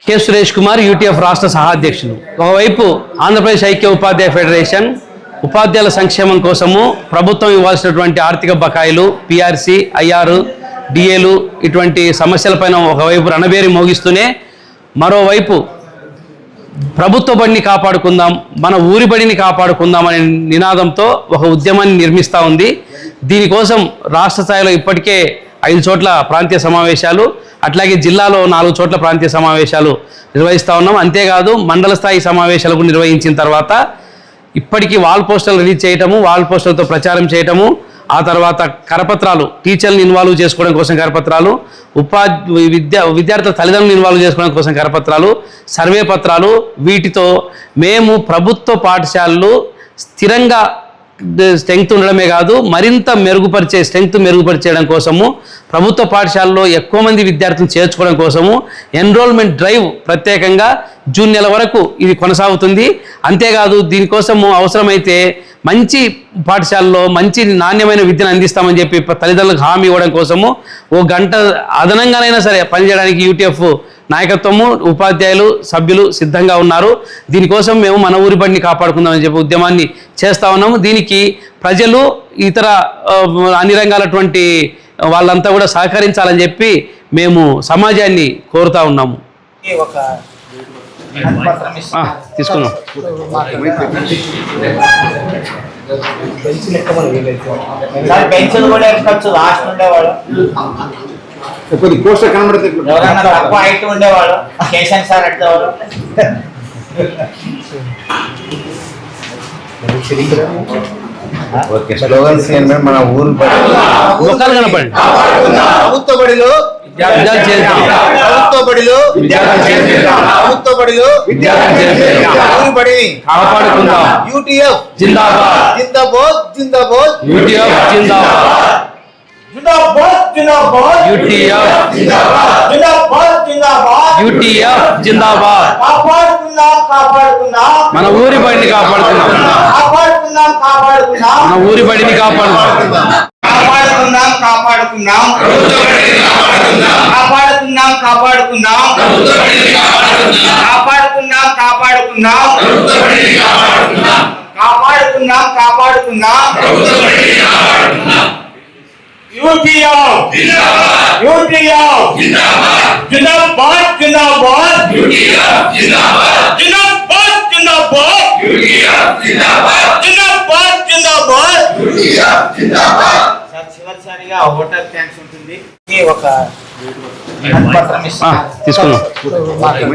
K Suresh Kumar UTF రాష్ట్ర సహాధ్యక్షులు. ఒకవైపు ఆంధ్రప్రదేశ్ ఐక్య ఉపాధ్యాయ ఫెడరేషన్ ఉపాధ్యాయుల సంక్షేమం కోసము ప్రభుత్వం ఇవ్వాల్సినటువంటి ఆర్థిక బకాయిలు, పిఆర్సీ, ఐఆర్, డిఏలు ఇటువంటి సమస్యలపైన ఒకవైపు రణబేరి మోగిస్తూనే మరోవైపు ప్రభుత్వ బడిని కాపాడుకుందాం, మన ఊరి బడిని కాపాడుకుందాం అనే నినాదంతో ఒక ఉద్యమాన్ని నిర్మిస్తూ ఉంది. దీనికోసం రాష్ట్ర స్థాయిలో ఇప్పటికే 5 చోట్ల ప్రాంతీయ సమావేశాలు, అట్లాగే జిల్లాలో 4 చోట్ల ప్రాంతీయ సమావేశాలు నిర్వహిస్తూ ఉన్నాం. అంతేకాదు మండల స్థాయి సమావేశాలకు నిర్వహించిన తర్వాత ఇప్పటికీ వాల్ పోస్టర్లు రిలీజ్ చేయటము, వాల్ పోస్టర్లతో ప్రచారం చేయటము, ఆ తర్వాత కరపత్రాలు, టీచర్లను ఇన్వాల్వ్ చేసుకోవడం కోసం కరపత్రాలు, విద్యార్థుల తల్లిదండ్రులను ఇన్వాల్వ్ చేసుకోవడం కోసం కరపత్రాలు, సర్వే పత్రాలు, వీటితో మేము ప్రభుత్వ పాఠశాలలు స్థిరంగా స్ట్రెంగ్త్ ఉండడమే కాదు మరింత స్ట్రెంగ్త్ మెరుగుపరిచేయడం కోసము, ప్రభుత్వ పాఠశాలలో ఎక్కువ మంది విద్యార్థులను చేర్చుకోవడం కోసము ఎన్రోల్మెంట్ డ్రైవ్ ప్రత్యేకంగా జూన్ నెల వరకు ఇది కొనసాగుతుంది. అంతేకాదు దీనికోసము అవసరమైతే మంచి పాఠశాలలో మంచి నాణ్యమైన విద్యను అందిస్తామని చెప్పి తల్లిదండ్రులకు హామీ ఇవ్వడం కోసము 1 గంట అదనంగానైనా సరే పనిచేయడానికి యూటీఎఫ్ నాయకత్వము, ఉపాధ్యాయులు, సభ్యులు సిద్ధంగా ఉన్నారు. దీనికోసం మేము మన ఊరి బడిని కాపాడుకుందామని చెప్పి ఉద్యమాన్ని చేస్తూ ఉన్నాము. దీనికి ప్రజలు, ఇతర అన్ని రంగాలటువంటి వాళ్ళంతా కూడా సహకరించాలని చెప్పి మేము సమాజాన్ని కోరుతా ఉన్నాము. తీసుకున్నాం. కొద్ది పోస్టర్ కనబడుతుంది. ఎవరైనా తక్కువ హైట్ ఉండేవాడు కేశన్ సార్ అట్టేవాడు. ఓకే, స్లోగన్స్ మన ఊరు ముఖాలు కనపడండి. ప్రభుత్వ బడిలో ప్రభుత్వ బడిలో ప్రభుత్వ బడిలో ఊరు బడిని కాపాడుకుందాం. యూటీఎఫ్ జిందాబాద్, జిందాబాద్, జిందాబాద్, యూటీఎఫ్ జిందాబాద్, జిందాబాద్, జిందాబాద్, యూటీఎఫ్ జిందాబాద్, జిందాబాద్, యూటీఎఫ్ జిందాబాద్. కాపాడుకుందాం మన ఊరి బడిని కాపాడుకుందాం, మన ఊరి బడిని కాపాడుకుందాం, కాపాడుకుందాం యూటీఎఫ్ జిందాబాద్, జిందాబాద్, జిందాబాద్, జిందాబాద్, జిందాబాద్. చివరిసారిగా ఓటర్ థ్యాంక్స్ ఉంటుంది. ఒక తీసుకున్నాం.